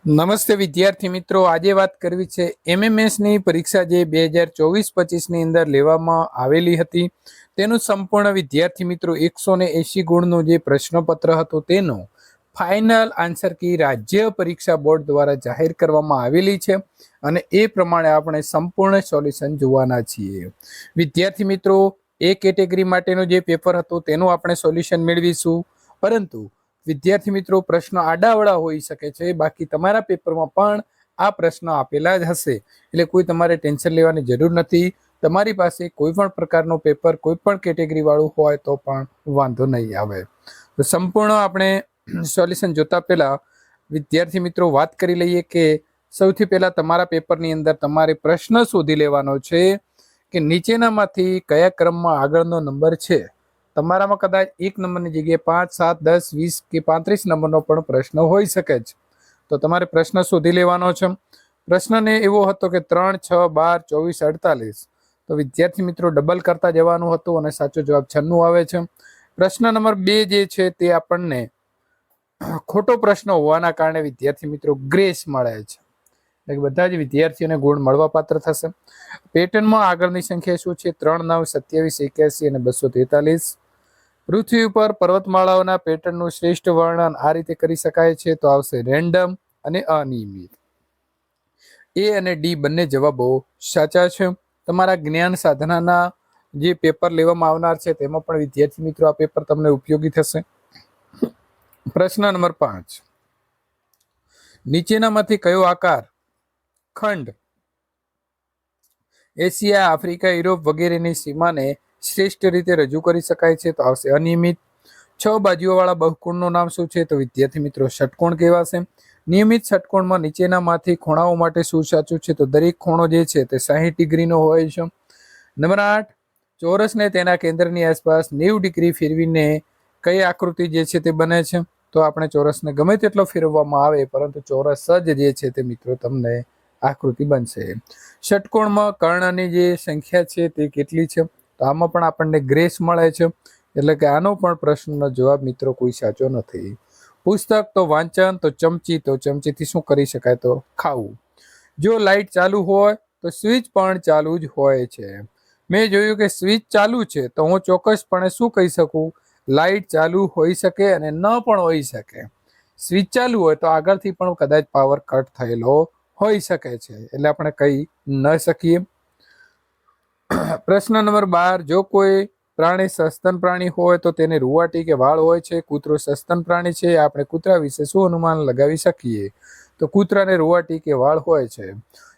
નમસ્તે વિદ્યાર્થી મિત્રો, આજે વાત કરવી છે એમએમએસની પરીક્ષા જે 2024-25ની અંદર લેવામાં આવેલી હતી તેનું સંપૂર્ણ વિદ્યાર્થી મિત્રો 180 ગુણનું જે પ્રશ્નપત્ર હતું તેનો ફાઇનલ આન્સર કી રાજ્ય પરીક્ષા બોર્ડ દ્વારા જાહેર કરવામાં આવેલી છે અને એ પ્રમાણે આપણે સંપૂર્ણ સોલ્યુશન જોવાના છીએ. વિદ્યાર્થી મિત્રો, એ કેટેગરી માટેનું જે પેપર હતું તેનું આપણે સોલ્યુશન મેળવીશું, પરંતુ વિદ્યાર્થી મિત્રો પ્રશ્નો આડાવડા હોઈ શકે છે, બાકી તમારા પેપરમાં પણ આ પ્રશ્નો આપેલા જ હશે, એટલે કોઈ તમારે ટેન્શન લેવાની જરૂર નથી. તમારી પાસે કોઈ પણ પ્રકારનું પેપર કોઈ પણ કેટેગરી વાળું હોય તો પણ વાંધો નહીં આવે. તો સંપૂર્ણ આપણે સોલ્યુશન જોતા પહેલા વિદ્યાર્થી મિત્રો વાત કરી લઈએ કે સૌથી પહેલા તમારા પેપરની અંદર તમારે પ્રશ્ન શોધી લેવાનો છે કે નીચેનામાંથી કયા ક્રમમાં આગળનો નંબર છે. તમારામાં કદાચ 1 નંબરની જગ્યાએ 5, 7, 10, 20 કે 35 નંબરનો પણ પ્રશ્ન હોઈ શકે છે. તો તમારે પ્રશ્ન શોધી લેવાનો છે. પ્રશ્નને એવો હતો કે 3, 6, 12, 24, 48. તો વિદ્યાર્થી મિત્રો ડબલ કરતા જવાનું હતું અને સાચો જવાબ 96 આવે છે. પ્રશ્ન નંબર 2 જે છે તે આપણને ખોટો પ્રશ્ન હોવાના કારણે વિદ્યાર્થી મિત્રો ગ્રેસ મળે છે, એટલે બધા જ વિદ્યાર્થીઓને ગુણ મળવા પાત્ર થશે. પેટર્નમાં આગળની સંખ્યા શું છે? 3, 9, 27, 81 અને 243. પૃથ્વી ઉપર પર્વતમાળાઓના પેટર્નનું શ્રેષ્ઠ વર્ણન આ રીતે કરી શકાય છે, તો આવશે રેન્ડમ અને અનિયમિત. એ અને ડી બંને જવાબો સાચા છે. તમારા જ્ઞાન સાધનાના જે પેપર લેવામાં આવનાર છે તેમાં પણ વિદ્યાર્થી મિત્રો આ પેપર તમને ઉપયોગી થશે. પ્રશ્ન નંબર 5, નીચેનામાંથી કયો આકાર ખંડ એશિયા, આફ્રિકા, યુરોપ વગેરેની સીમાને શ્રેષ્ઠ રીતે રજૂ કરી શકાય છે? તો આવશે અનિયમિત. 6 બાજુઓવાળા બહુકોણનું નામ શું છે? તો વિદ્યાર્થી મિત્રો ષટકોણ કહેવાશે. નિયમિત ષટકોણમાં નીચેનામાંથી ખૂણાઓ માટે શું સાચું છે? તો દરેક ખૂણો જે છે તે 60 ડિગ્રીનો હોય છે. નંબર 8, ચોરસને તેના કેન્દ્રની આસપાસ 90 ડિગ્રી ફેરવીને કઈ આકૃતિ જે છે તે બને છે? તો આપણે ચોરસને ગમે તેટલો ફેરવવામાં આવે પરંતુ ચોરસ જ જે છે તે મિત્રો તમને આકૃતિ બનશે. ષટકોણમાં કર્ણની જે સંખ્યા છે તે કેટલી છે? તો આમાં પણ આપણને ગ્રેસ મળે છે, એટલે કે આનો પણ પ્રશ્નનો જવાબ મિત્રો કોઈ સાચો નથી. પુસ્તક તો વાંચન, તો ચમચી, તો ચમચીથી શું કરી શકાય? તો ખાવું. જો લાઇટ ચાલુ હોય તો સ્વિચ પણ ચાલુ જ હોય છે. મેં જોયું કે સ્વિચ ચાલુ છે તો હું ચોક્કસપણે શું કહી શકું? લાઇટ ચાલુ હોઈ શકે અને ન પણ હોઈ શકે. સ્વિચ ચાલુ હોય તો આગળથી પણ કદાચ પાવર કટ થયેલો હોઈ શકે છે, એટલે આપણે કહી ન શકીએ. પ્રશ્ન નંબર 12, જો કોઈ પ્રાણી સસ્તન પ્રાણી હોય તો તેને રૂવાટી કે વાળ હોય છે. કૂતરો સસ્તન પ્રાણી છે, આપણે કૂતરા વિશે શું અનુમાન લગાવી શકીએ? તો કૂતરાને રૂવાટી કે વાળ હોય છે.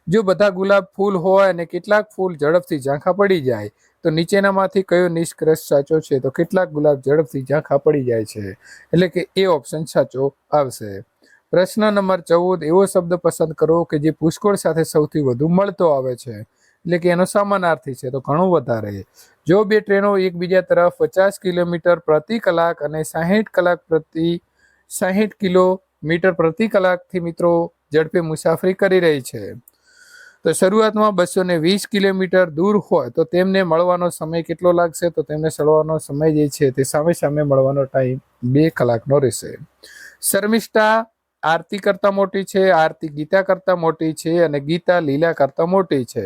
જો બધા ગુલાબ ફૂલ હોય અને કેટલાક ફૂલ ઝડપથી ઝાંખા પડી જાય તો નીચેનામાંથી કયો નિષ્કર્ષ સાચો છે? તો કેટલાક ગુલાબ ઝડપથી ઝાંખા પડી જાય છે, એટલે કે એ ઓપ્શન સાચો આવશે. પ્રશ્ન નંબર 14, એવો શબ્દ પસંદ કરો કે જે પુષ્કળ સાથે સૌથી વધુ મળતો આવે છે, એટલે કે એનો સમાનાર્થી છે. તો ઘણું વધારે. જો બે ટ્રેનો એકબીજા તરફ 50 કિલોમીટર પ્રતિ કલાક અને 60 કિલોમીટર પ્રતિ કલાકથી મિત્રો ઝડપે મુસાફરી કરી રહી છે, તો શરૂઆતમાં 220 કિલોમીટર દૂર હોય તો તેમને મળવાનો સમય કેટલો લાગશે? તો તેમને મળવાનો સમય જે છે તે સામે મળવાનો ટાઈમ 2 કલાકનો રહેશે. શર્મિષ્ઠા આરતી કરતા મોટી છે, આરતી ગીતા કરતા મોટી છે અને ગીતા લીલા કરતા મોટી છે.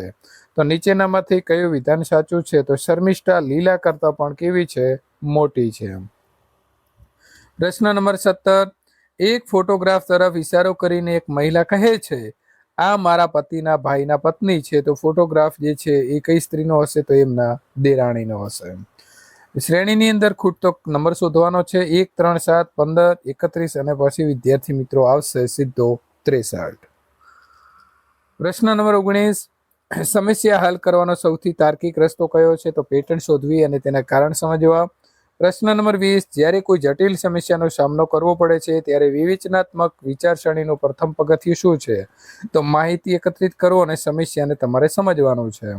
તો નીચેનામાંથી કયું વિધાન સાચું છે? તો શર્મિષ્ઠા લીલા કરતા પણ કેવી છે? મોટી છે. પ્રશ્ન નંબર 17, એક ફોટોગ્રાફ તરફ ઇશારો કરીને એક મહિલા કહે છે, આ મારા પતિના ભાઈના પત્ની છે. તો ફોટોગ્રાફ જે છે એ કઈ સ્ત્રીનો હશે? તો એમના દેરાણીનો હશે. શ્રેણીની અંદર ખૂટતો નંબર શોધવાનો છે. 1, 3, 7, 15, 31 અને પછી વિદ્યાર્થી મિત્રો આવશે સીધો 63. પ્રશ્ન નંબર 19, સમસ્યા હલ કરવાનો સૌથી તાર્કિક રસ્તો કયો છે? તો પેટર્ન શોધવી અને તેના કારણ સમજવા. પ્રશ્ન નંબર 20, જ્યારે કોઈ જટિલ સમસ્યાનો સામનો કરવો પડે છે ત્યારે વિવેચનાત્મક વિચારસરણીનું પ્રથમ પગથિયું શું છે? તો માહિતી એકત્રિત કરો અને સમસ્યાને તમારે સમજવાનું છે.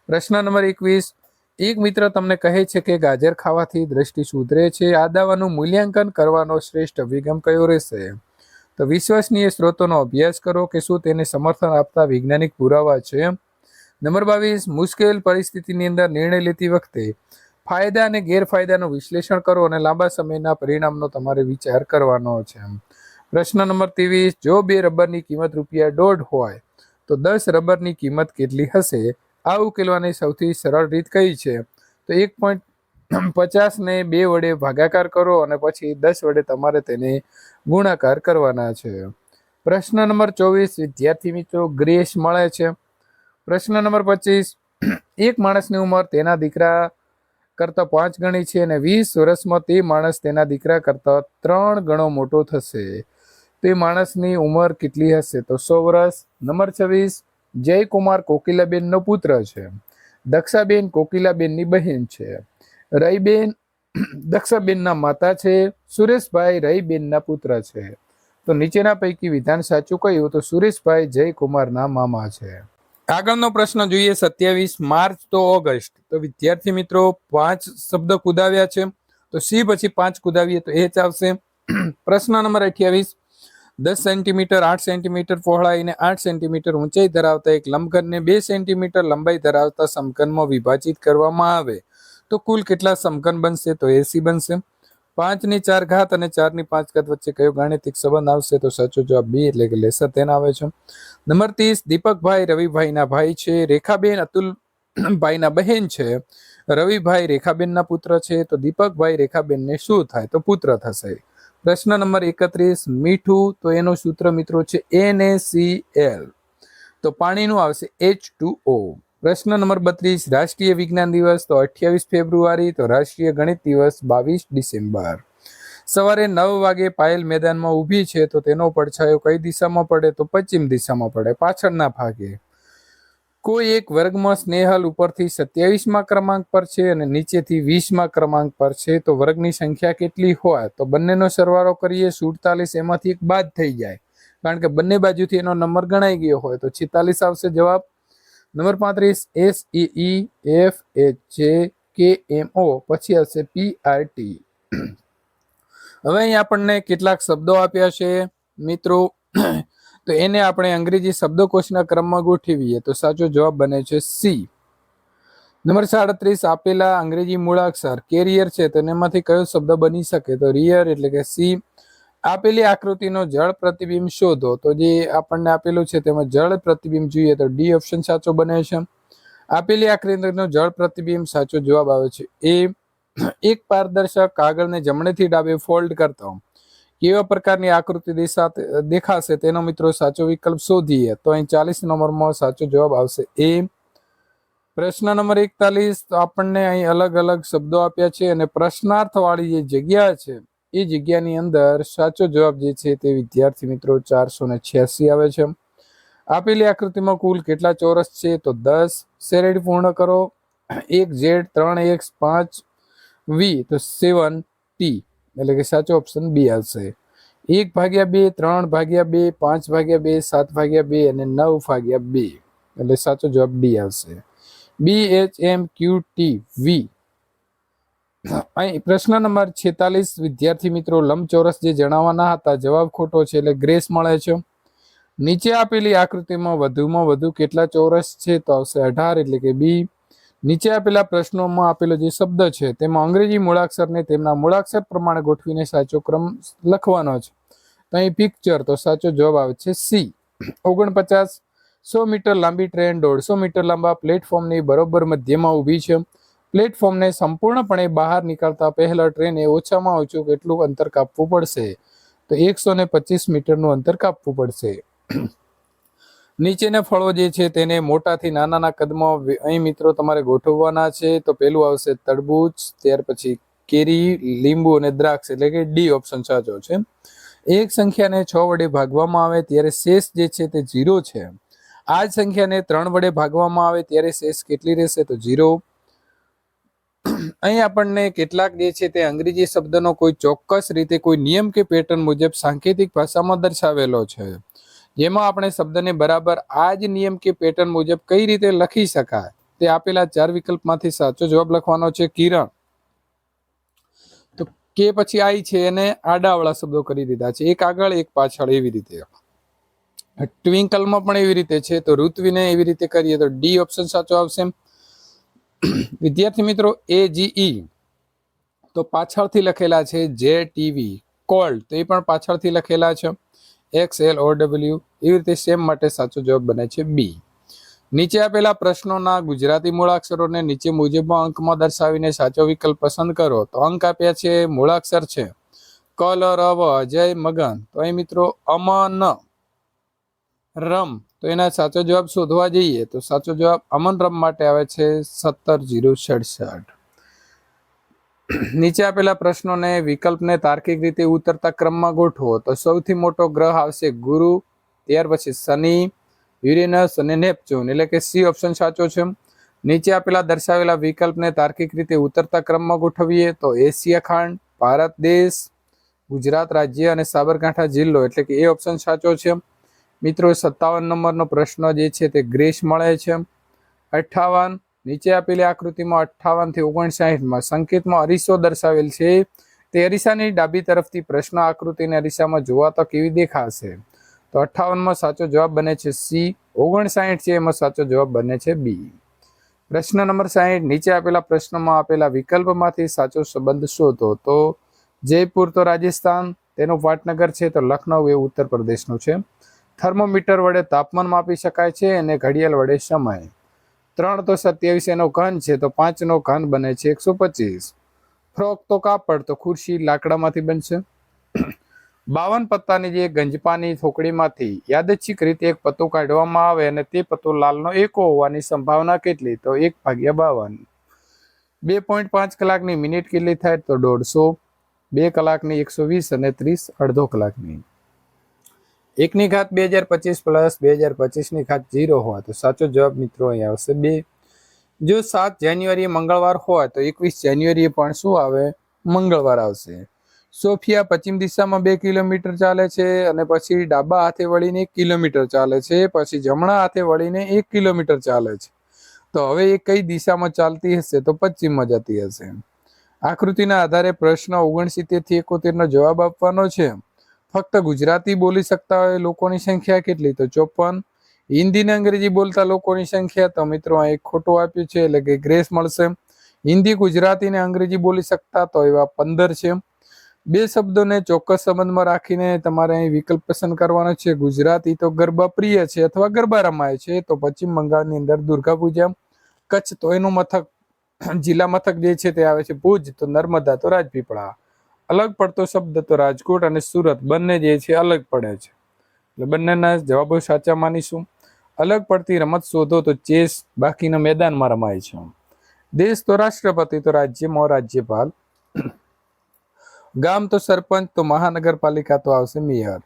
પ્રશ્ન નંબર 21, એક મિત્ર તમને કહે છે કે ગાજર ખાવાથી દ્રષ્ટિ સુધરે છે. આ દાવાનું મૂલ્યાંકન કરવાનો શ્રેષ્ઠ અભિગમ કયો રહેશે? તો વિશ્વસનીય સ્ત્રોતોનો અભ્યાસ કરો કે શું તેને સમર્થન આપતા વૈજ્ઞાનિક પુરાવા છે. નંબર 22, મુશ્કેલ પરિસ્થિતિની અંદર નિર્ણય લેતી વખતે ફાયદા અને ગેરફાયદાનું વિશ્લેષણ કરો અને લાંબા સમયના પરિણામનો તમારે વિચાર કરવાનો છે. પ્રશ્ન નંબર 23, જો 2 રબરની કિંમત ₹1.5 હોય તો 10 રબરની કિંમત કેટલી હશે? આ ઉકેલવાની સૌથી સરળ રીત કઈ છે? તો 1.50 ને 2 વડે ભાગાકાર કરો અને પછી 10 વડે તમારે તેને ગુણાકાર કરવાના છે. પ્રશ્ન નંબર 24, વિદ્યાર્થી મિત્રો ગ્રેસ મળે છે. પ્રશ્ન નંબર 25, એક માણસની ઉંમર તેના દીકરા કરતા 5 ગણી છે અને 20 વર્ષમાં તે માણસ તેના દીકરા કરતા 3 ગણો મોટો થશે. તે માણસની ઉંમર કેટલી હશે? તો 100 વર્ષ. નંબર 26, જયકુમાર કોકિલાબેનનો પુત્ર છે. દક્ષાબેન કોકિલાબેનની બહેન છે. રઈબેન દક્ષાબેનના માતા છે. સુરેશભાઈ રઈબેનના પુત્ર છે. તો નીચેના પૈકી વિધાન સાચું કયું? તો સુરેશભાઈ જયકુમારના મામા છે. આગળનો પ્રશ્ન જોઈએ 27, માર્ચ તો ઓગસ્ટ. તો વિદ્યાર્થી મિત્રો 5 શબ્દ કુદાવ્યા છે, તો સી પછી 5 કુદાવીએ તો એચ આવશે. પ્રશ્ન નંબર 28, 10 સેન્ટીમીટર 8 સેન્ટીમીટર પહોળાઈ અને 8 સેન્ટીમીટર ઊંચાઈ ધરાવતા એક લંબઘનને 2 સેન્ટીમીટર લંબાઈ ધરાવતા સમઘનમાં વિભાજિત કરવામાં આવે તો કુલ કેટલા સમઘન બનશે? તો 80 બનશે. 5 ની 4 ઘાત અને 4 ની 5 ઘાત વચ્ચે કયો ગાણિતિક સંબંધ આવશે? તો સાચો જવાબ બી એટલે કે લેસર તેન આવે છે. નંબર 30, દીપકભાઈ રવિભાઈના ભાઈ છે. રેખાબેન અતુલભાઈના બહેન છે. રવિભાઈ રેખાબેનના પુત્ર છે. તો દીપકભાઈ રેખાબેનને શું થાય? તો પુત્ર થશે. પ્રશ્ન નંબર 31, મીઠું, તો એનું સૂત્ર મિત્રો છે NaCl. તો પાણીનું આવશે H2O. પ્રશ્ન નંબર 32, રાષ્ટ્રીય વિજ્ઞાન દિવસ, તો 28 ફેબ્રુઆરી. તો રાષ્ટ્રીય ગણિત દિવસ 22 ડિસેમ્બર. સવારે 9 વાગે પાયલ મેદાનમાં ઊભી છે, તો તેનો પડછાયો કઈ દિશામાં પડે? તો પશ્ચિમ દિશામાં પડે, પાછળના ભાગે. કોઈ એક વર્ગમાં સ્નેહલ ઉપરથી 27મા ક્રમાંક પર છે અને નીચેથી 20મા ક્રમાંક પર છે, તો વર્ગની સંખ્યા કેટલી હોય? તો બંનેનો સરવાળો કરીએ 47, એમાંથી એક બાદ થઈ જાય કારણ કે બંને બાજુથી એનો નંબર ગણાઈ ગયો હોય, તો 46 આવશે જવાબ. નંબર 35, SEEFHJKMO પછી આવશે PRT. હવે અહીં આપણને કેટલાક શબ્દો આપ્યા છે મિત્રો, તો એને આપણે અંગ્રેજી શબ્દકોશના ક્રમમાં ગોઠવીએ તો સાચો જવાબ બને છે સી. નંબર 37, આપેલા અંગ્રેજી મૂળાક્ષર કેરિયર છે, તો એમાંથી કયો શબ્દ બની શકે? તો રિયર એટલે કે સી. આપેલી આકૃતિનો જળ પ્રતિબિંબ શોધો, તો જે આપણને આપેલું છે તેમાં જળ પ્રતિબિંબ જોઈએ તો ડી ઓપ્શન સાચો બને છે. આપેલી આકૃતિનો જળ પ્રતિબિંબ સાચો જવાબ આવે છે એ. એક પારદર્શક કાગળને જમણેથી ડાબે ફોલ્ડ કરતા કેવા પ્રકારની આકૃતિ દેખાશે તેનો મિત્રો સાચો વિકલ્પ શોધીએ તો અહીં 40 નંબરમાં સાચો જવાબ આવશે એ. પ્રશ્ન નંબર 41, તો આપણને અહીં અલગ અલગ શબ્દો આપ્યા છે અને પ્રશ્નાર્થ વાળી જે જગ્યા છે એ જગ્યાની અંદર સાચો જવાબ જે છે તે વિદ્યાર્થી મિત્રો 486 આવે છે. આપેલી આકૃતિમાં કુલ કેટલા ચોરસ છે? તો 10. શેરેડી પૂર્ણ કરો. 1Z 3X 5V તો 7T એટલે કે સાચો ઓપ્શન બી આવશે. 1/2 3/2 5/2 7/2 અને 9/2 એટલે સાચો જવાબ ડી આવશે. BHMQTV. અહીં પ્રશ્ન નંબર 46, વિદ્યાર્થી મિત્રો લંબચોરસ જે જણાવવાના હતા જવાબ ખોટો છે એટલે ગ્રેસ મળે છે. નીચે આપેલી આકૃતિમાં વધુ કેટલા ચોરસ છે? તો આવશે 18 એટલે કે બી. નીચે આપેલા પ્રશ્નોમાં આપેલો જે શબ્દ છે તેમાં અંગ્રેજી મૂળાક્ષરને તેમના મૂળાક્ષર પ્રમાણે ગોઠવીને સાચો ક્રમ લખવાનો છે. તો અહીં પિક્ચર, તો સાચો જવાબ આવે છે સી. 49, 100 મીટર લાંબી ટ્રેન 150 મીટર લાંબા પ્લેટફોર્મની બરોબર મધ્યમાં ઊભી છે. પ્લેટફોર્મને સંપૂર્ણપણે બહાર નીકળતા પહેલા ટ્રેને ઓછામાં ઓછું કેટલું અંતર કાપવું પડશે? તો 125 મીટરનું અંતર કાપવું પડશે. નીચેના ફળો જે છે તેને મોટાથી નાના કદમાં અહીં મિત્રો તમારે ગોઠવવાના છે. તો પેલું આવશે તરબૂચ, ત્યાર પછી કેરી, લીંબુ અને દ્રાક્ષ એટલે કે ડી ઓપ્શન સાચો છે. એક સંખ્યાને 6 વડે ભાગવામાં આવે ત્યારે શેષ જે છે તે 0 છે. આ જ સંખ્યાને 3 વડે ભાગવામાં આવે ત્યારે શેષ કેટલી રહેશે? તો 0. અહીં આપણને કેટલાક જે છે તે અંગ્રેજી શબ્દનો કોઈ ચોક્કસ રીતે કોઈ નિયમ કે પેટર્ન મુજબ સાંકેતિક ભાષામાં દર્શાવેલો છે, જેમાં આપણે શબ્દને બરાબર આ જ નિયમ કે પેટર્ન મુજબ કઈ રીતે લખી શકાય તે આપેલા 4 વિકલ્પમાંથી સાચો જવાબ લખવાનો છે કિરણ. તો કે પછી આઈ છે એને આડાવાળા શબ્દો કરી દીધા છે, એક આગળ એક પાછળ એવી રીતે. ટ્વિંકલમાં પણ એવી રીતે છે, તો ઋત્વીને એવી રીતે કરીએ તો ડી ઓપ્શન સાચો આવશે. વિદ્યાર્થી મિત્રો AGE તો પાછળથી લખેલા છે JTV. કોલ્ડ તો એ પણ પાછળથી લખેલા છે. XLOW એવી રીતે સેમ માટે સાચો જવાબ બને છે બી. નીચે આપેલા પ્રશ્નોના ગુજરાતી મૂળાક્ષરોને નીચે મુજબના અંકમાં દર્શાવીને સાચો વિકલ્પ પસંદ કરો. તો અંક આપ્યા છે, મૂળાક્ષર છે ક, લ, ર, વ, અજય, મગન. તો અહીં મિત્રો અમન, રમ. તો એના સાચો જવાબ શોધવા જઈએ તો સાચો જવાબ અમન રમ માટે આવે છે 17,067. નીચે આપેલા પ્રશ્નોને વિકલ્પને તાર્કિક રીતે ઉતરતા ક્રમમાં ગોઠવો. તો સૌથી મોટો ગ્રહ આવશે ગુરુ, ત્યાર પછી શનિ, યુરેનસ અને નેપચ્યુન, એટલે કે સી ઓપ્શન સાચો છે. નીચે આપેલા દર્શાવેલા વિકલ્પને તાર્કિક રીતે ઉતરતા ક્રમમાં ગોઠવીએ તો એશિયા ખંડ, ભારત દેશ, ગુજરાત રાજ્ય અને સાબરકાંઠા જિલ્લો, એટલે કે એ ઓપ્શન સાચો છે. મિત્રો 57 નંબરનો પ્રશ્ન જે છે તે ગ્રેસ મળે છે. 58 નીચે આપેલી આકૃતિમાં 58 થી 59 સંકેતમાં અરીસો દર્શાવેલ છે. તે અરીસાની ડાબી તરફથી પ્રશ્ન આકૃતિને અરીસામાં જોવા તો કેવી દેખાશે? તો 58 સાચો જવાબ બને છે સી. 59 છે એમાં સાચો જવાબ બને છે બી. પ્રશ્ન નંબર 60 નીચે આપેલા પ્રશ્નમાં આપેલા વિકલ્પમાંથી સાચો સંબંધ શોધો. તો જયપુર તો રાજસ્થાન, તેનું પાટનગર છે તો લખનઉ એ ઉત્તર પ્રદેશનું છે. થર્મોમીટર વડે તાપમાન માપી શકાય છે અને ઘડિયાળ વડે સમય. 3 તો 27 એનો ઘન છે તો 5 નો ઘન બને છે 125. ફ્રોક તો કાપડ, તો ખુરશી લાકડામાંથી બનશે. 52 પત્તાની જે ગંજપાની થોકડીમાંથી યાદચ્છિક રીતે એક પત્તો કાઢવામાં આવે અને તે પત્તો લાલનો એકો હોવાની સંભાવના કેટલી? તો 1/52. 2.5 કલાકની મિનિટ કેટલી થાય? તો 150. 2 કલાકની 120 અને 30 અડધો કલાકની. 1 ની ઘાત 2025 પ્લસ 2025 ની ઘાત 0 હોય તો સાચો જવાબ મિત્રો અહીં આવશે 2. જો 7 જાન્યુઆરીએ મંગળવાર હોય તો 21 જાન્યુઆરીએ પણ શું આવે? મંગળવાર આવશે. સોફિયા પશ્ચિમ દિશામાં 2 કિલોમીટર ચાલે છે અને પછી ડાબા હાથે વળીને 1 કિલોમીટર ચાલે છે, પછી જમણા હાથે વળીને 1 કિલોમીટર ચાલે છે. તો હવે એ કઈ દિશામાં ચાલતી હશે? તો પશ્ચિમમાં જતી હશે. આકૃતિના આધારે પ્રશ્ન 69 થી 71 નો જવાબ આપવાનો છે. ફક્ત ગુજરાતી બોલી શકતા હોય લોકોની સંખ્યા કેટલી? તો 54. હિન્દી ને અંગ્રેજી બોલતા લોકોની સંખ્યા, તો મિત્રો અહીં ખોટું આપ્યું છે એટલે કે ગ્રેસ મળશે. હિન્દી, ગુજરાતી ને અંગ્રેજી બોલી શકતા તો એવા 15 છે. 2 શબ્દોને ચોક્કસ સંબંધમાં રાખીને તમારે અહીં વિકલ્પ પસંદ કરવાનો છે. ગુજરાતી તો ગરબા પ્રિય છે અથવા ગરબા રમાય છે, તો પશ્ચિમ બંગાળની અંદર દુર્ગા પૂજા. કચ્છ તો એનું મથક, જિલ્લા મથક જે છે તે આવે છે ભુજ, તો નર્મદા તો રાજપીપળા. અલગ પડતો શબ્દ તો રાજકોટ અને સુરત બંને જે છે અલગ પડે છે, એટલે બંનેના જવાબો સાચા માનીશું. અલગ પડતી રમત શોધો તો ચેસ, બાકીના મેદાનમાં રમાય છે. દેશ તો રાષ્ટ્રપતિ, તો રાજ્યમાં રાજ્યપાલ. ગામ તો સરપંચ, તો મહાનગરપાલિકા તો આવશે મેયર.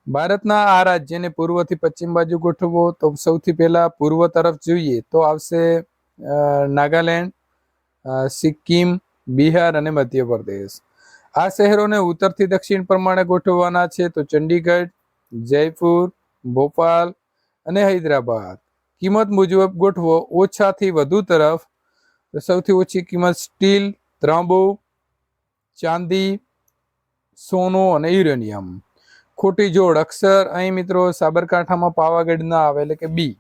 ભારતના આ રાજ્યને પૂર્વથી પશ્ચિમ બાજુ ગોઠવો. તો સૌથી પહેલા પૂર્વ તરફ જોઈએ તો આવશે નાગાલેન્ડ, સિક્કિમ, બિહાર અને મધ્યપ્રદેશ. આ શહેરોને ઉત્તરથી દક્ષિણ પ્રમાણે ગોઠવવાના છે. તો ચંડીગઢ, જયપુર, ભોપાલ અને હૈદરાબાદ. કિંમત મુજબ ગોઠવો ઓછાથી વધુ તરફ. સૌથી ઓછી કિંમત સ્ટીલ, ત્રાંબુ, ચાંદી, સોનું અને યુરેનિયમ. ખોટી જોડ અક્ષર અહીં મિત્રો સાબરકાંઠામાં પાવાગઢ ના આવે, એટલે કે બી.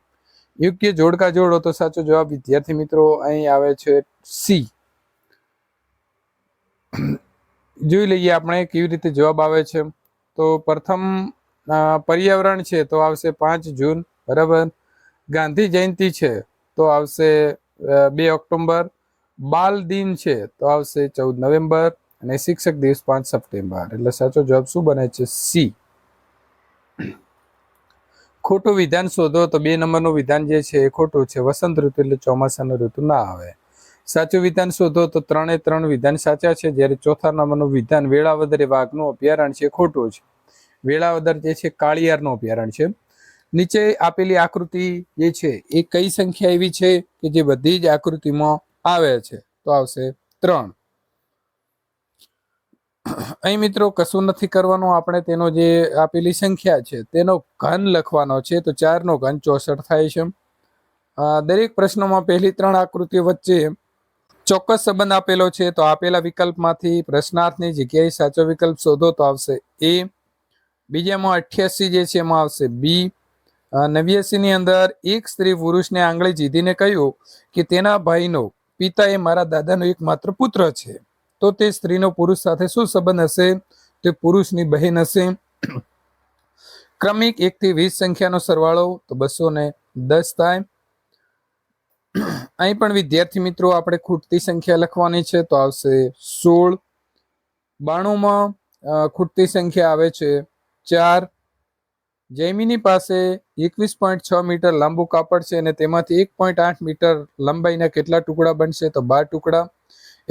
યોગ્ય જોડકા જોડો તો સાચો જવાબ વિદ્યાર્થી મિત્રો અહીં આવે છે સી. જોઈ લઈએ આપણે કેવી રીતે જવાબ આવે છે. તો પ્રથમ પર્યાવરણ છે તો આવશે 5 જૂન, બરાબર. ગાંધી જયંતિ છે તો આવશે 2 ઓક્ટોબર. બાલ દિન છે તો આવશે 14 નવેમ્બર અને શિક્ષક દિવસ 5 સપ્ટેમ્બર. એટલે સાચો જવાબ શું બને છે? સી. ખોટું વિધાન શોધો તો 2 નંબરનું વિધાન જે છે એ ખોટું છે. વસંત ઋતુ એટલે ચોમાસાનું ઋતુ ના આવે. સાચું વિધાન શોધો તો 3 વિધાન સાચા છે, જ્યારે ચોથા નંબરનું વિધાન વેળાવદર એ વાઘનું અભયારણ્ય છે ખોટું છે. વેળાવદર જે છે કાળિયારનું અભયારણ્ય છે. નીચે આપેલી આકૃતિ જે છે એ કઈ સંખ્યા એવી છે કે જે બધી જ આકૃતિમાં આવે છે? તો આવશે 3. અહીં મિત્રો કશું નથી કરવાનું, આપણે તેનો જે આપેલી સંખ્યા છે તેનો ઘન લખવાનો છે. તો 4 નો ઘન 64 થાય છે. દરેક પ્રશ્નોમાં પહેલી 3 આકૃતિઓ વચ્ચે ચોક્કસ સંબંધ આપેલો છે. તો આપેલા વિકલ્પમાંથી પ્રશ્નાર્થની જગ્યાએ સાચો વિકલ્પ શોધો તો આવશે એ. બીજામાં 88 જે છે એમાં આવશે બી. 89 ની અંદર એક સ્ત્રી પુરુષને આંગળી ચીધીને કહ્યું કે તેના ભાઈનો પિતા એ મારા દાદાનો એકમાત્ર પુત્ર છે, તો તે સ્ત્રીનો પુરુષ સાથે શું સંબંધ હશે? તે પુરુષની બહેન હશે. ક્રમિક 1 થી 20 સંખ્યાનો સરવાળો તો 210 થાય. અહીં પણ વિદ્યાર્થી મિત્રો આપણે ખૂટતી સંખ્યા લખવાની છે તો આવશે 16. 92માં ખૂટતી સંખ્યા આવે છે 4. જૈમિની પાસે 21.6 મીટર લાંબુ કાપડ છે અને તેમાંથી 1.8 મીટર લંબાઈના કેટલા ટુકડા બનશે તો 12 ટુકડા.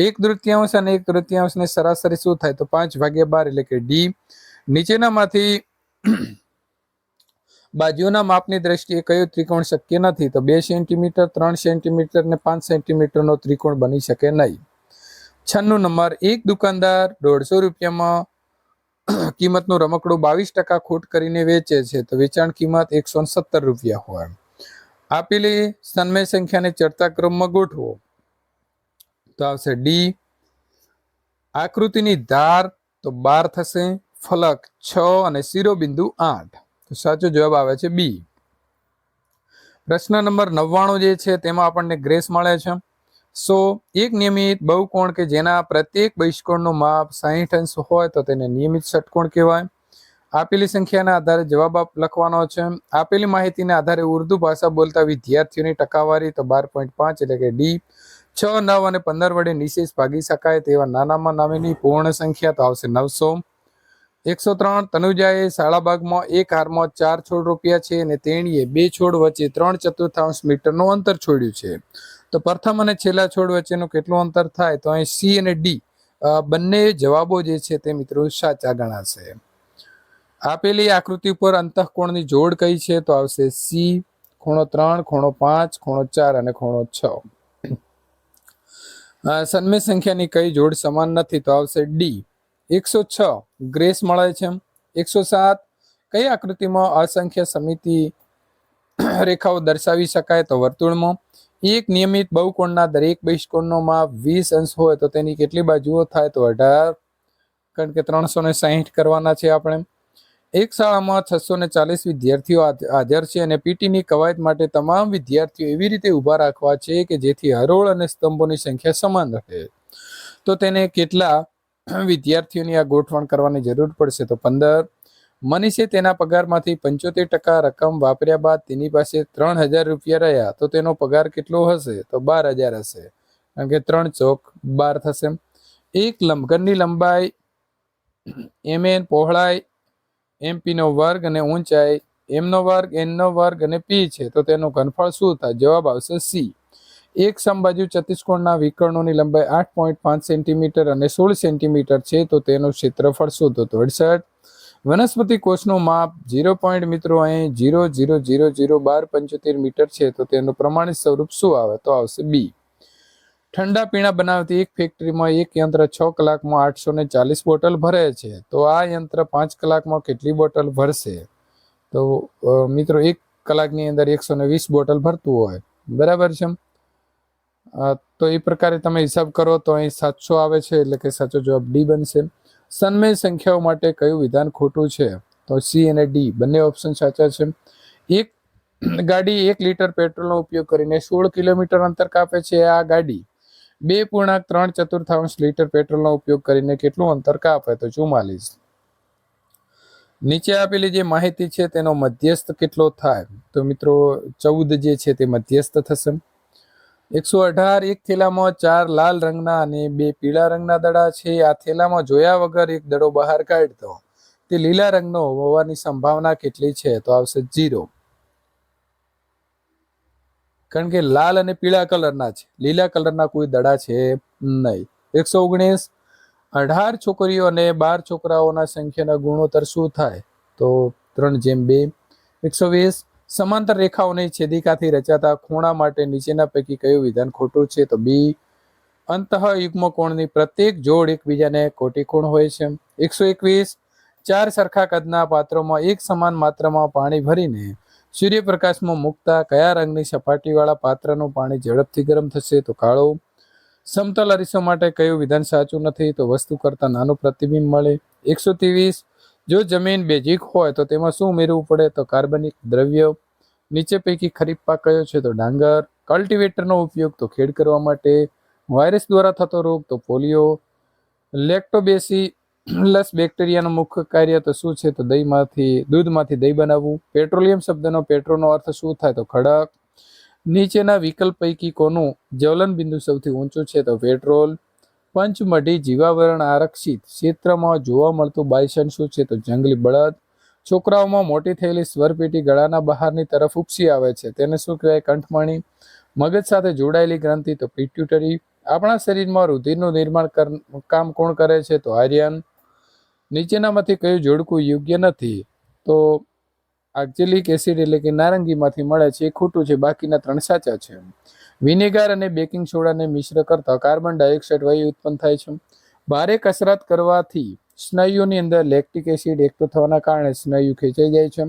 1/3 અને 1/3 ને સરાસરી શું થાય તો 5/12 એટલે કે ડી. નીચેનામાંથી બાજુના માપની દ્રષ્ટિએ કયો ત્રિકોણ શક્ય નથી તો 2 સેન્ટીમીટર, 3 સેન્ટીમીટર ને 5 સેન્ટીમીટરનો ત્રિકોણ બની શકે નહીં. 96 નંબર, એક દુકાનદાર 150 રૂપિયામાં કિંમતનું રમકડું 22% ખોટ કરીને વેચે છે તો વેચાણ કિંમત 170 રૂપિયા હોય. આપેલી સન્મય સંખ્યાને ચડતા ક્રમમાં ગોઠવો તો આવશે ડી. આકૃતિની ધાર તો 12 થશે, ફલક 6 અને શિરોબિંદુ 8. તો સાચો જવાબ આવે છે બી. પ્રશ્ન નંબર 99 જે છે તેમાં આપણને ગ્રેસ મળે છે. એક નિયમિત બહુકોણ કે જેના પ્રત્યેક બહિષ્કોણનું માપ 60 અંશ હોય તો તેને નિયમિત ષટકોણ કહેવાય. આપેલી સંખ્યાના આધારે જવાબ લખવાનો છે. આપેલી માહિતીના આધારે ઉર્દુ ભાષા બોલતા વિદ્યાર્થીઓની ટકાવારી તો 12.5 એટલે કે ડી. 6, 9 અને 15 વડે નિશેષ ભાગી શકાય તેવા નાનામાં નાની પૂર્ણ સંખ્યા તો આવશે 900. 103, તનુજાએ શાળા બાગમાં એક હારમાં 4 છોડ રોપ્યા છે અને તેણીએ 2 છોડ વચ્ચે 3/4 મીટરનું અંતર છોડ્યું છે તો પ્રથમ અને છેલ્લા છોડ વચ્ચેનું કેટલું અંતર થાય તો અહીં સી અને ડી બંને જવાબો જે છે તે મિત્રો સાચા ગણાશે. આપેલી આકૃતિ ઉપર અંતઃકોણની જોડ કઈ છે તો આવશે સી. ખૂણો 3, ખૂણો 5, ખૂણો 4 અને ખૂણો 6. સન્મય સંખ્યાની કઈ જોડ સમાન નથી તો આવશે ડી. 106 ગ્રેસ મળે છે. 107 કઈ આકૃતિમાં અસંખ્ય સમિતિ રેખાઓ દર્શાવી શકાય તો વર્તુળમાં. એક નિયમિત બહુકોણના દરેક બહિષ્કોણનો માપ 20 અંશ હોય તો તેની કેટલી બાજુઓ થાય તો 18, કારણ કે 360 કરવાના છે આપણે. એક શાળામાં 640 વિદ્યાર્થીઓ હાજર છે અને પીટીની કવાયત માટે તમામ વિદ્યાર્થીઓ એવી રીતે ઊભા રાખવા છે કે જેથી હરોળ અને સ્તંભોની સંખ્યા સમાન રહે તો તેને કેટલા વિદ્યાર્થીઓની આ ગોઠવણ કરવાની જરૂર પડશે તો 15. મનીષે તેના પગારમાંથી 75% રકમ વાપર્યા બાદ તેની પાસે 3000 રૂપિયા રહ્યા તો તેનો પગાર કેટલો હશે તો 12000 હશે, કારણ કે 3 ચોક 12 થશે. એક લંબઘનની લંબાઈ mn, પહોળાઈ mp નો વર્ગ અને ઊંચાઈ m નો વર્ગ, n નો વર્ગ અને p છે તો તેનું ઘનફળ શું થાય? જવાબ આવશે સી. એક સમબાજુ ચતુષ્કોણના વિકર્ણોની લંબાઈ 8.5 સેન્ટીમીટર અને 16 સેન્ટીમીટર છે તો તેનું ક્ષેત્રફળ શોધો તો 68. વનસ્પતિ કોષનું માપ 0. મિત્રો અહીં 0.00001275 મીટર છે તો તેનું પ્રમાણિત સ્વરૂપ શું આવે તો આવશે બી. ઠંડા પીણા બનાવતી એક ફેક્ટરીમાં એક યંત્ર 6 કલાકમાં 840 બોટલ ભરે છે તો આ યંત્ર 5 કલાકમાં કેટલી બોટલ ભરશે? તો મિત્રો 1 કલાકની અંદર 120 બોટલ ભરતું હોય, બરાબર છે. તો એ પ્રકારે તમે હિસાબ કરો તો અહીં 700 આવે છે એટલે કે સાચો જવાબ ડી બનશે. સન્મય સંખ્યાઓ માટે કયું વિધાન ખોટું છે તો સી અને ડી બંને ઓપ્શન સાચા છે. એક ગાડી 1 લીટર પેટ્રોલનો ઉપયોગ કરીને 16 કિલોમીટર અંતર કાપે છે. આ ગાડી 2.3 લીટર પેટ્રોલનો ઉપયોગ કરીને કેટલું અંતર કાપે તો 44. નીચે આપેલી જે માહિતી છે તેનો મધ્યસ્થ કેટલો થાય તો મિત્રો 14 જે છે તે મધ્યસ્થ થશે. 118 એક થેલામાં 4 લાલ રંગના અને 2 પીળા રંગના દડા છે. આ થેલામાં જોયા વગર એક દડો બહાર કાઢતો તે લીલા રંગનો હોવાની સંભાવના કેટલી છે તો આવશે 0, કારણ કે લાલ અને પીળા કલરના છે, લીલા કલરના કોઈ દડા છે નહીં. 119 18 છોકરીઓ અને 12 છોકરાઓના સંખ્યાના ગુણોત્તર શું થાય તો 3:2. 120 સમાંતર રેખાઓની છેદિકાથી રચાતા ખૂણા માટે નીચેના પૈકી કયું વિધાન ખોટું છે તો બી. અંતઃયુગ્મ કોણની પ્રત્યેક જોડ એકબીજાને કોટિકોણ હોય છે. 121 4 સરખા કદના પાત્રોમાં એક સમાન માત્રામાં પાણી ભરીને સૂર્યપ્રકાશમાં મૂકતા કયા રંગની સપાટીવાળા પાત્રનું પાણી ઝડપથી ગરમ થશે તો કાળો. સમતલ અરીસો માટે કયું વિધાન સાચું નથી તો વસ્તુ કરતાં નાનું પ્રતિબિંબ મળે. 123 જો જમીન બેઝિક હોય તો તેમાં શું ઉમેરવું પડે તો કાર્બનિક દ્રવ્ય. નીચે પૈકી ખરીફ પાક કયો છે તો ડાંગર. કલ્ટિવેટરનો ઉપયોગ તો ખેડ કરવા માટે. વાયરસ દ્વારા થતો રોગ તો પોલિયો. લેક્ટોબેસી લસ બેક્ટેરિયાનું મુખ્ય કાર્ય તો શું છે? તો દૂધમાંથી દહીં બનાવવું. પેટ્રોલિયમ શબ્દનો પેટ્રોનો અર્થ શું થાય? તો ખડક. નીચેના વિકલ્પ પૈકી કોનું જ્વલન બિંદુ સૌથી ઊંચું છે? તો પેટ્રોલ. પંચમઢી જીવાવરણ આરક્ષિત ક્ષેત્રમાં જોવા મળતું બાયસન શું છે? તો જંગલી બળદ. છોકરાઓમાં મોટી થયેલી સ્વરપેટી ગળાના બહારની તરફ ઉપસી આવે છે, તેને શું કહેવાય? કંઠમણી. મગજ સાથે જોડાયેલી ગ્રંથિ તો પિટ્યુટરી. આપણા શરીરમાં રુધિરનું નિર્માણ કામ કોણ કરે છે? તો આર્યન. નીચેનામાંથી કયું જોડકું યોગ્ય નથી? તો આર્જેલિક એસિડ એટલે કે નારંગીમાંથી મળે છે એ ખોટું છે, બાકીના 3 સાચા છે. વિનેગાર અને બેકિંગ સોડાને મિશ્ર કરતા કાર્બન ડાયોક્સાઇડ વાયુ ઉત્પન્ન થાય છે. ભારે કસરત કરવાથી સ્નાયુઓની અંદર લેક્ટિક એસિડ એકઠો થવાના કારણે સ્નાયુ ખેંચાઈ જાય છે.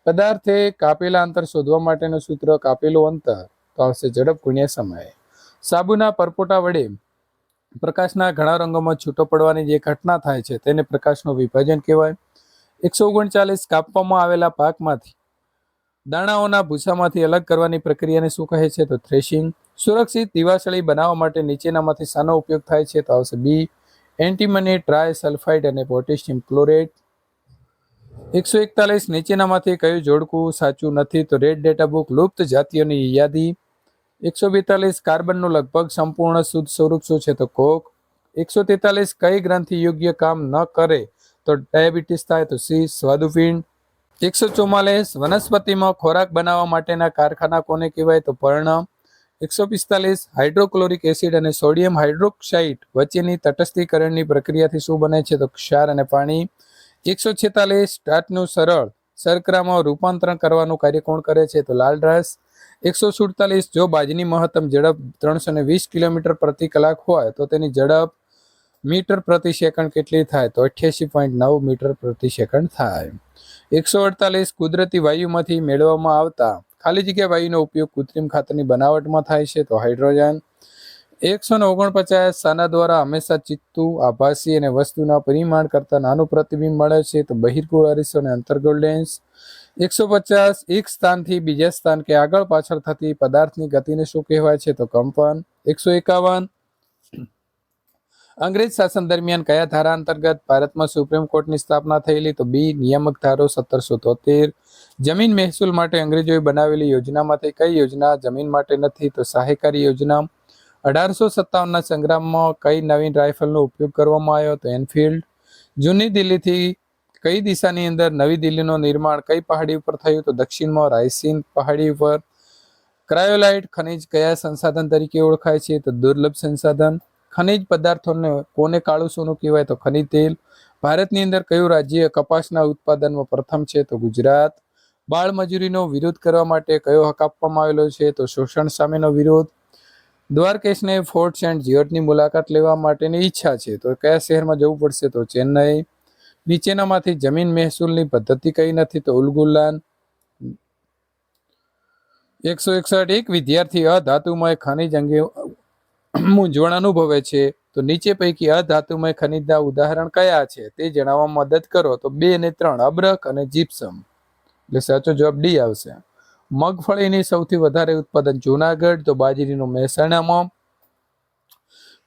પદાર્થે કાપેલા અંતર શોધવા માટેનું સૂત્ર કાપેલું અંતર તો આવશે ઝડપ ગુણ્યા સમય. સાબુના પરપોટા વડે પ્રકાશના ઘણા રંગોમાં છૂટો પડવાની જે ઘટના થાય છે તેને પ્રકાશનું વિભાજન કહેવાય. 139 કાપવામાં આવેલા પાકમાંથી દાણાઓના ભૂસામાંથી અલગ કરવાની પ્રક્રિયાને શું કહે છે? તો થ્રેશિંગ. સુરક્ષિત દિવાસળી બનાવવા માટે નીચેનામાંથી શાનો ઉપયોગ થાય છે? તો આવશે બી. એન્ટીમની, ટ્રાય સલ્ફાઇડ અને પોટેશિયમ ક્લોરેટ. 141 નીચેનામાંથી કયું જોડકું સાચું નથી? તો રેડ ડેટા બુક. લુપ્ત જાતિઓની યાદી. 142 કાર્બનનું લગભગ સંપૂર્ણ શુદ્ધ સ્વરૂપ શું છે? તો કોક. 143 કઈ ગ્રંથિ યોગ્ય કામ ન કરે તો ડાયાબિટીસ થાય? તો સી સ્વાદુપિંડ. 144 વનસ્પતિમાં ખોરાક બનાવવા માટેના કારખાના કોને કહેવાય? તો પર્ણ. 145 હાઇડ્રોક્લોરિક એસિડ અને સોડિયમ હાઇડ્રોક્સાઇડ વચ્ચેની તટસ્થીકરણની પ્રક્રિયાથી શું બને છે? તો ક્ષાર અને પાણી. 146 સ્ટાર્ચનું સરળ શર્કરામાં રૂપાંતરણ કરવાનું કાર્ય કોણ કરે છે? તો લાલ રસ. 147 જો બાજની મહત્તમ ઝડપ 320 કિલોમીટર પ્રતિ કલાક હોય તો તેની ઝડપ મીટર પ્રતિ સેકન્ડ કેટલી થાય? તો 88.9 મીટર પ્રતિ સેકન્ડ થાય. 148 કુદરતી વાયુમાંથી મેળવવામાં આવતા ખાલી જગ્યા વાયુનો ઉપયોગ કૃત્રિમ ખાતરની બનાવટમાં થાય છે? તો હાઇડ્રોજન. 149 શાના દ્વારા હંમેશા ચિત્તું, આભાસી અને વસ્તુના પરિમાણ કરતાં નાનું પ્રતિબિંબ મળે છે? તો બહિર્ગોળ અરીસો અને અંતર્ગોળ લેન્સ. 150 એક સ્થાનથી બીજા સ્થાન કે આગળ પાછળ થતી પદાર્થની ગતિને શું કહેવાય છે? તો કંપન. 151 અંગ્રેજ શાસન દરમિયાન કયા ધારા અંતર્ગત ભારતમાં સુપ્રીમ કોર્ટની સ્થાપના થયેલી? તો બી. નિયામક ધારો 1773. જમીન મહેસૂલ માટે અંગ્રેજોએ બનાવેલી યોજનામાંથી કઈ યોજના જમીન માટે નથી? તો સહાયકારી યોજના. 1857ના સંગ્રામમાં કઈ નવીન રાઇફલનો ઉપયોગ કરવામાં આવ્યો? તો એનફિલ્ડ. જૂની દિલ્હીથી કઈ દિશાની અંદર નવી દિલ્હીનું નિર્માણ કઈ પહાડી ઉપર થયું? તો દક્ષિણમાં રાયસીન પહાડી ઉપર. ક્રાયોલાઇટ ખનિજ કયા સંસાધન તરીકે ઓળખાય છે? તો દુર્લભ સંસાધન. ખનિજ પદાર્થોને કોને કાળું સોનું કહેવાય? તો ખનિજ તેલ. ભારતની અંદર કયું રાજ્ય કપાસના ઉત્પાદનમાં પ્રથમ છે? તો ગુજરાત. બાળ મજૂરીનો વિરોધ કરવા માટે કયો હક આપવામાં આવેલો છે? તો શોષણ સામેનો વિરોધ. દ્વારકેશને ફોર્ટ સેન્ટ જ્યોર્જની મુલાકાત લેવા માટેની ઈચ્છા છે તો કયા શહેરમાં જવું પડશે? તો ચેન્નઈ. નીચેનામાંથી જમીન મહેસૂલની પદ્ધતિ કઈ નથી? તો ઉલગુલાન. 161 એક વિદ્યાર્થી અધાતુમય ખનિજ અંગે મૂંઝવણ અનુભવે છે તો નીચે પૈકી અધાતુમય ખનિજના ઉદાહરણ કયા છે તે જણાવવામાં મદદ કરો. તો 2 અને 3 અબ્રક અને જીપ્સમ. એટલે સાચો જવાબ ડી આવશે. મગફળીની સૌથી વધારે ઉત્પાદન જૂનાગઢ તો બાજરીનું મહેસાણામાં.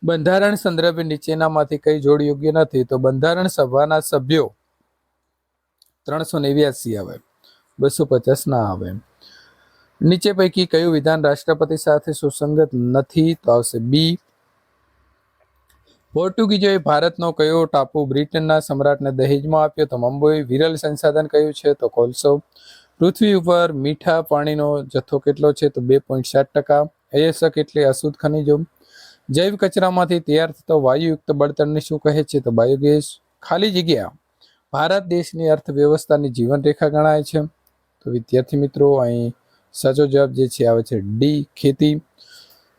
બંધારણ સંદર્ભે નીચેનામાંથી કઈ જોડ યોગ્ય નથી? તો બંધારણ સભાના સભ્યો 389 આવે, 250 ના આવે. નીચે પૈકી કયું વિધાન રાષ્ટ્રપતિ સાથે સુસંગત નથી? તો આવશે બી. પોર્ટુગીઝોએ ભારતનો કયો ટાપુ બ્રિટનના સમ્રાટને દહેજમાં આપ્યો? તો મુંબઈ. વિરલ સંસાધન કયું છે? તો કોલસો. પૃથ્વી ઉપર મીઠા પાણીનો જથ્થો કેટલો છે? તો 2.7%. અયસ્ક એટલે અશુદ્ધ ખનિજો. જૈવ કચરામાંથી તૈયાર થતો વાયુયુક્ત બળતણને શું કહે છે? તો બાયોગેસ. ખાલી જગ્યા ભારત દેશની અર્થવ્યવસ્થાની જીવનરેખા ગણાય છે. તો વિદ્યાર્થી મિત્રો અહીં સાચો જવાબ જે છે આવે છે ડી ખેતી.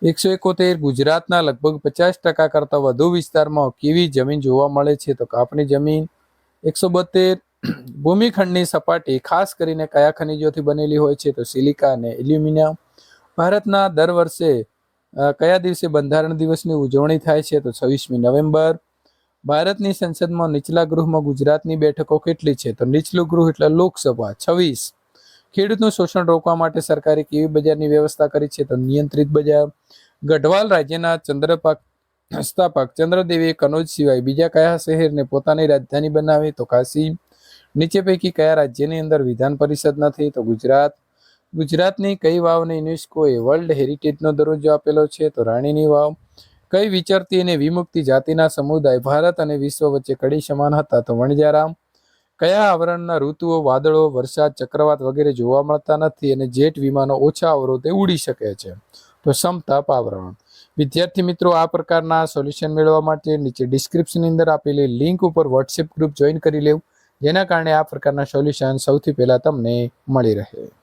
171 ગુજરાતના લગભગ 50% કરતાં વધુ વિસ્તારમાં કેવી જમીન જોવા મળે છે? તો કાપણી જમીન. 172 ભૂમિખંડની સપાટી ખાસ કરીને કયા ખનિજોથી બનેલી હોય છે? તો સિલિકા અને એલ્યુમિનિયમ. ભારતના દર વર્ષે કયા દિવસે બંધારણ દિવસની ઉજવણી થાય છે? તો 26મી નવેમ્બર. ભારતની સંસદમાં નીચલા ગૃહમાં ગુજરાતની બેઠકો કેટલી છે? તો નીચલું ગૃહ એટલે લોકસભા 26. ખેડૂતનું શોષણ રોકવા માટે સરકારે કેવી બજારની વ્યવસ્થા કરી છે? તો નિયંત્રિત બજાર. ગઢવાલ રાજ્યના સ્થાપક ચંદ્રદેવે કનોજ સિવાય બીજા કયા શહેરને પોતાની રાજધાની બનાવી? તો કાશી. નીચે પૈકી કયા રાજ્યની અંદર વિધાન પરિષદ નથી? તો ગુજરાત. ગુજરાતની કઈ વાવને યુનેસ્કોએ વર્લ્ડ હેરિટેજનો દરજ્જો આપેલો છે? તો રાણીની વાવ. કઈ વિચરતી અને વિમુક્તિ જાતિના સમુદાય ભારત અને વિશ્વ વચ્ચે કડી સમાન હતા? તો વણજારામ. કયા આવરણના ઋતુઓ વાદળો, વરસાદ, ચક્રવાત વગેરે જોવા મળતા નથી અને જેટ વિમાનો ઓછા અવરોધે ઉડી શકે છે? તો સમતાપ આવરણ. વિદ્યાર્થી મિત્રો, આ પ્રકારના સોલ્યુશન મેળવવા માટે નીચે ડિસ્ક્રિપ્શનની અંદર આપેલી લિંક ઉપર વોટ્સએપ ગ્રુપ જોઈન કરી લેવું, જેના કારણે આ પ્રકારના સોલ્યુશન સૌથી પહેલા તમને મળી રહે.